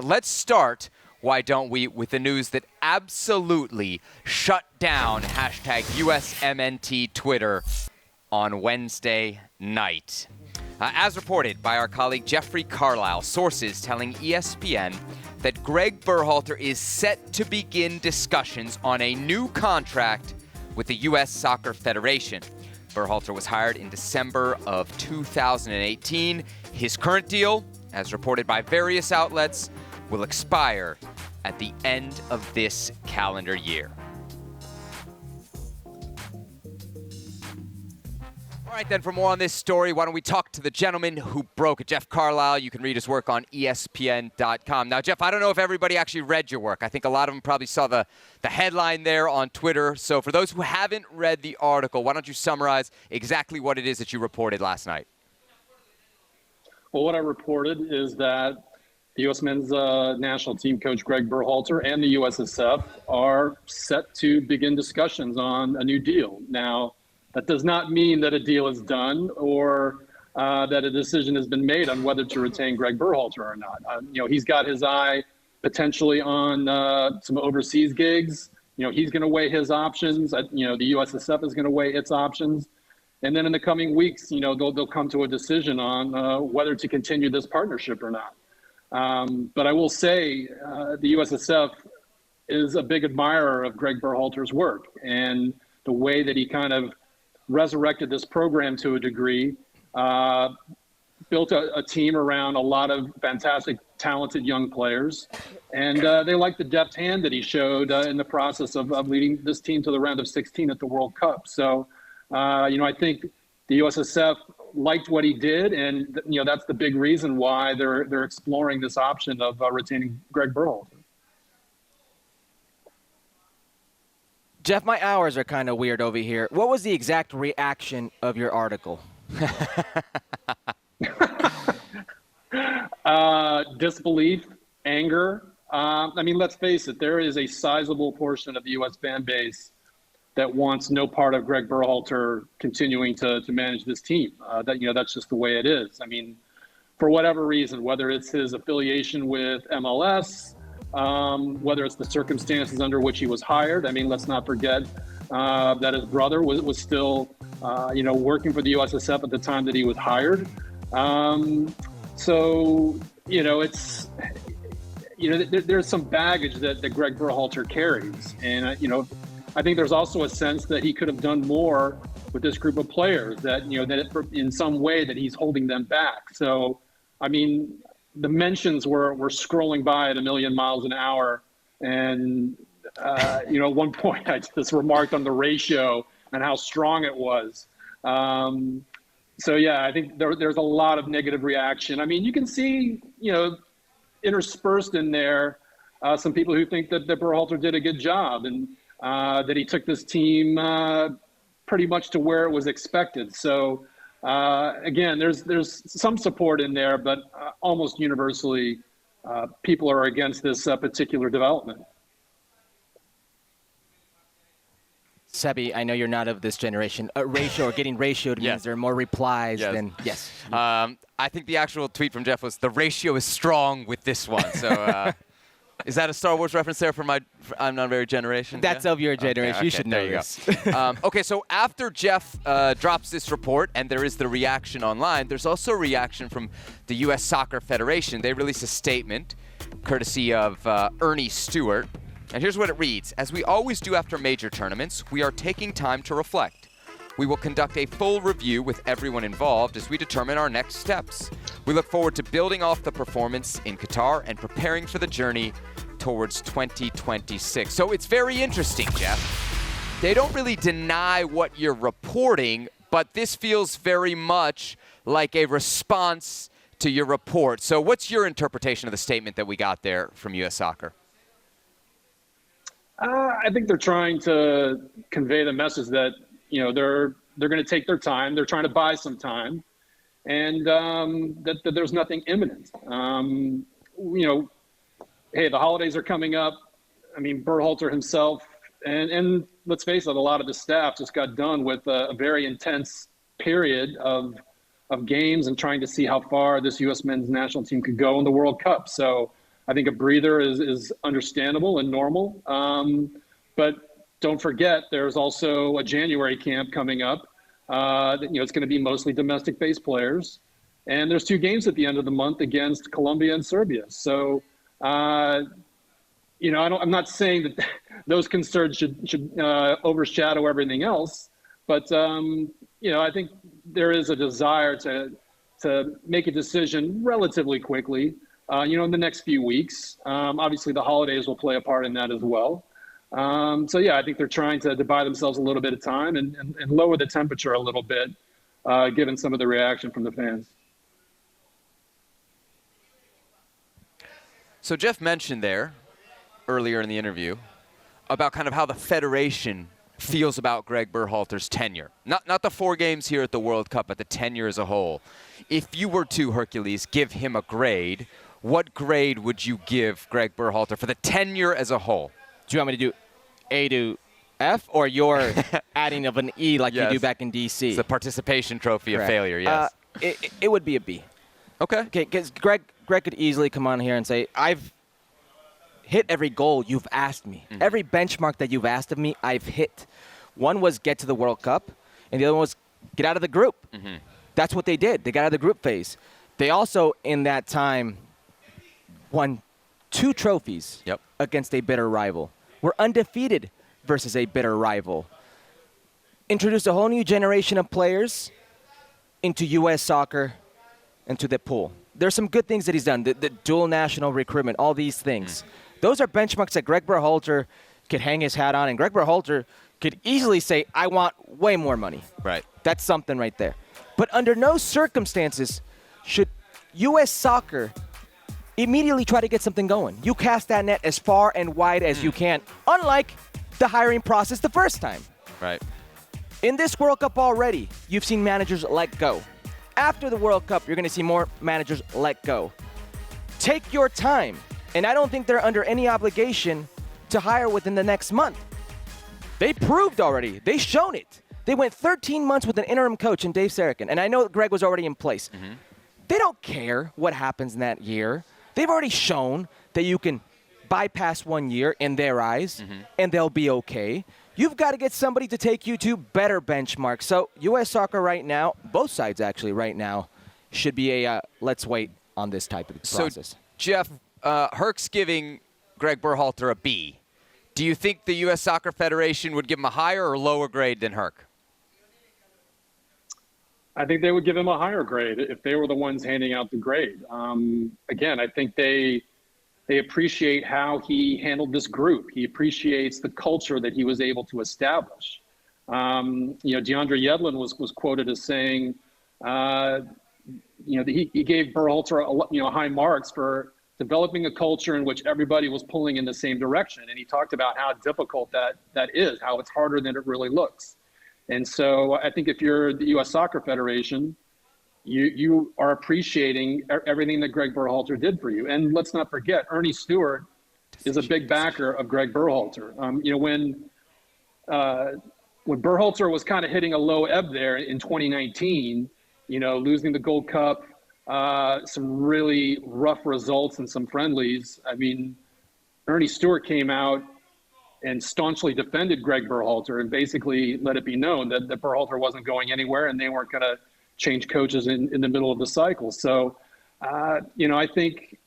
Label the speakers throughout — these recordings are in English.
Speaker 1: Let's start, why don't we, with the news that absolutely shut down #USMNT Twitter on Wednesday night. As reported by our colleague Jeffrey Carlisle, sources telling ESPN that Gregg Berhalter is set to begin discussions on a new contract with the U.S. Soccer Federation. Berhalter was hired in December of 2018. His current deal, as reported by various outlets, will expire at the end of this calendar year. All right, then, for more on this story, why don't we talk to the gentleman who broke it, Jeff Carlisle. You can read his work on ESPN.com. Now, Jeff, I don't know if everybody actually read your work. I think a lot of them probably saw the headline there on Twitter. So for those who haven't read the article, why don't you summarize exactly what it is that you reported last night?
Speaker 2: Well, what I reported is that the U.S. men's national team coach Gregg Berhalter and the USSF are set to begin discussions on a new deal. Now, that does not mean that a deal is done or that a decision has been made on whether to retain Gregg Berhalter or not. He's got his eye potentially on some overseas gigs. He's going to weigh his options. The USSF is going to weigh its options. And then in the coming weeks, they'll come to a decision on whether to continue this partnership or not. But I will say the USSF is a big admirer of Gregg Berhalter's work and the way that he kind of resurrected this program to a degree, built a team around a lot of fantastic, talented young players. And they like the deft hand that he showed in the process of leading this team to the round of 16 at the World Cup. So, I think the USSF liked what he did, and that's the big reason why they're exploring this option of retaining Gregg Berhalter.
Speaker 3: Jeff, my hours are kind of weird over here. What was the exact reaction of your article?
Speaker 2: Disbelief, anger. Let's face it, there is a sizable portion of the U.S. fan base that wants no part of Gregg Berhalter continuing to manage this team. That's just the way it is. For whatever reason, whether it's his affiliation with MLS, whether it's the circumstances under which he was hired. Let's not forget that his brother was still, working for the USSF at the time that he was hired. There's some baggage that Gregg Berhalter carries. And, I think there's also a sense that he could have done more with this group of players that in some way that he's holding them back. So, the mentions were scrolling by at 1,000,000 miles an hour. And, at one point I just remarked on the ratio and how strong it was. I think there's a lot of negative reaction. You can see, interspersed in there, some people who think that Berhalter did a good job and that he took this team pretty much to where it was expected. So, again, there's some support in there, but almost universally, people are against this particular development.
Speaker 3: Sebi, I know you're not of this generation. Ratio or getting ratioed means there are more replies than yes.
Speaker 1: I think the actual tweet from Jeff was, the ratio is strong with this one. So is that a Star Wars reference there for I'm not very generation?
Speaker 3: That's of your generation.
Speaker 1: Okay,
Speaker 3: you should know this.
Speaker 1: Okay, so after Jeff drops this report and there is the reaction online, there's also a reaction from the U.S. Soccer Federation. They released a statement courtesy of Ernie Stewart. And here's what it reads. As we always do after major tournaments, we are taking time to reflect. We will conduct a full review with everyone involved as we determine our next steps. We look forward to building off the performance in Qatar and preparing for the journey towards 2026. So it's very interesting, Jeff. They don't really deny what you're reporting, but this feels very much like a response to your report. So what's your interpretation of the statement that we got there from U.S. Soccer?
Speaker 2: I think they're trying to convey the message that, they're going to take their time. They're trying to buy some time, and that there's nothing imminent. Hey, the holidays are coming up. Berhalter himself, and let's face it, a lot of the staff just got done with a very intense period of games and trying to see how far this U.S. men's national team could go in the World Cup. So I think a breather is understandable and normal. But don't forget, there's also a January camp coming up. It's going to be mostly domestic-based players. And there's 2 games at the end of the month against Colombia and Serbia. So, I'm not saying that those concerns should overshadow everything else. But, I think there is a desire to make a decision relatively quickly, in the next few weeks. Obviously, the holidays will play a part in that as well. I think they're trying to buy themselves a little bit of time and lower the temperature a little bit, given some of the reaction from the fans.
Speaker 1: So Jeff mentioned there earlier in the interview about kind of how the federation feels about Gregg Berhalter's tenure. Not the 4 games here at the World Cup, but the tenure as a whole. If you were to, Hercules, give him a grade, what grade would you give Gregg Berhalter for the tenure as a whole?
Speaker 3: Do you want me to do A to F, or you're adding of an E like you do back in D.C.?
Speaker 1: It's the participation trophy
Speaker 3: Correct.
Speaker 1: of failure, yes.
Speaker 3: It would be a B.
Speaker 1: Okay.
Speaker 3: Because Greg could easily come on here and say, I've hit every goal you've asked me. Mm-hmm. Every benchmark that you've asked of me, I've hit. One was get to the World Cup, and the other one was get out of the group. Mm-hmm. That's what they did. They got out of the group phase. They also, in that time, won 2 trophies against a bitter rival. Were undefeated versus a bitter rival. Introduced a whole new generation of players into U.S. soccer and to the pool. There's some good things that he's done, the dual national recruitment, all these things. Those are benchmarks that Gregg Berhalter could hang his hat on, and Gregg Berhalter could easily say, I want way more money.
Speaker 1: Right.
Speaker 3: That's something right there. But under no circumstances should U.S. soccer immediately try to get something going. You cast that net as far and wide as you can, unlike the hiring process the first time.
Speaker 1: Right.
Speaker 3: In this World Cup already, you've seen managers let go. After the World Cup, you're going to see more managers let go. Take your time. And I don't think they're under any obligation to hire within the next month. They proved already. They've shown it. They went 13 months with an interim coach in Dave Sarachan. And I know Greg was already in place. Mm-hmm. They don't care what happens in that year. They've already shown that you can bypass 1 year in their eyes, and they'll be okay. You've got to get somebody to take you to better benchmarks. So U.S. soccer right now, both sides actually right now, should be a let's wait on this type of process.
Speaker 1: So, Jeff, Herc's giving Gregg Berhalter a B. Do you think the U.S. Soccer Federation would give him a higher or lower grade than Herc?
Speaker 2: I think they would give him a higher grade if they were the ones handing out the grade. Again, I think they appreciate how he handled this group. He appreciates the culture that he was able to establish. DeAndre Yedlin was quoted as saying, that he gave Berhalter high marks for developing a culture in which everybody was pulling in the same direction. And he talked about how difficult that is, how it's harder than it really looks. And so I think if you're the U.S. Soccer Federation, you are appreciating everything that Gregg Berhalter did for you. And let's not forget, Ernie Stewart is a big backer of Gregg Berhalter. When Berhalter was kind of hitting a low ebb there in 2019, losing the Gold Cup, some really rough results in some friendlies. I mean, Ernie Stewart came out and staunchly defended Gregg Berhalter and basically let it be known that Berhalter wasn't going anywhere and they weren't going to change coaches in the middle of the cycle. So, I think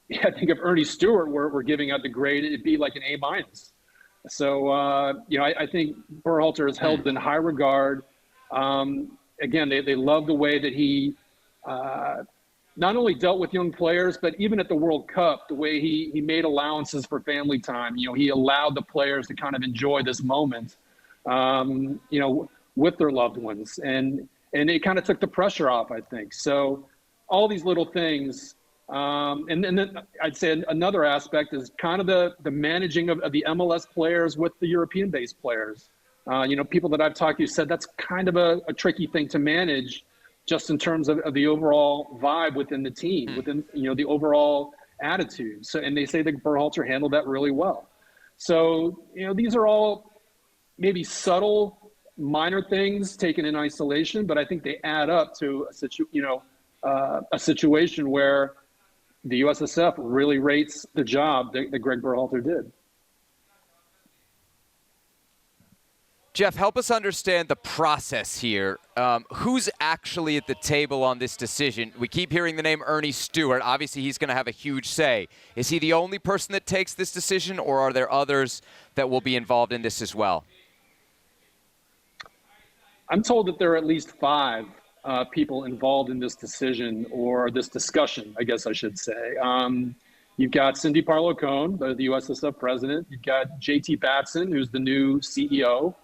Speaker 2: if Ernie Stewart were giving out the grade, it'd be like an A-. So, I think Berhalter is held in high regard. Again, they love the way that he not only dealt with young players, but even at the World Cup, the way he made allowances for family time. He allowed the players to kind of enjoy this moment, with their loved ones. And it kind of took the pressure off, I think. So all these little things. And then I'd say another aspect is kind of the managing of the MLS players with the European-based players. People that I've talked to said that's kind of a tricky thing to manage, just in terms of the overall vibe within the team, within the overall attitude. So, and they say that Berhalter handled that really well. So, these are all maybe subtle, minor things taken in isolation, but I think they add up to a situation where the USSF really rates the job that Gregg Berhalter did.
Speaker 1: Jeff, help us understand the process here. Who's actually at the table on this decision? We keep hearing the name Ernie Stewart. Obviously, he's going to have a huge say. Is he the only person that takes this decision, or are there others that will be involved in this as well?
Speaker 2: I'm told that there are at least 5 people involved in this decision, or this discussion, I guess I should say. You've got Cindy Parlow-Cohn, the USSF president. You've got J.T. Batson, who's the new CEO.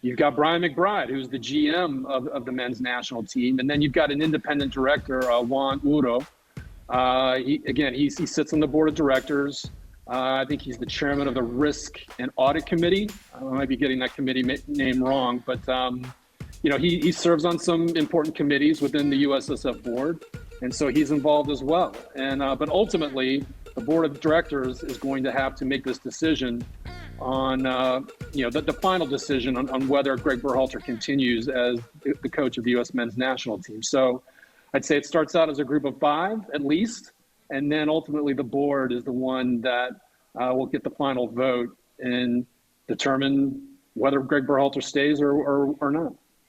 Speaker 2: You've got Brian McBride, who's the GM of the men's national team. And then you've got an independent director, Juan Uro. He sits on the board of directors. I think he's the chairman of the Risk and Audit Committee. I might be getting that committee name wrong, but he serves on some important committees within the USSF board, and so he's involved as well. And but ultimately, the board of directors is going to have to make this decision on the final decision on whether Gregg Berhalter continues as the coach of the U.S. men's national team. So I'd say it starts out as a group of 5 at least, and then ultimately the board is the one that will get the final vote and determine whether Gregg Berhalter stays or not.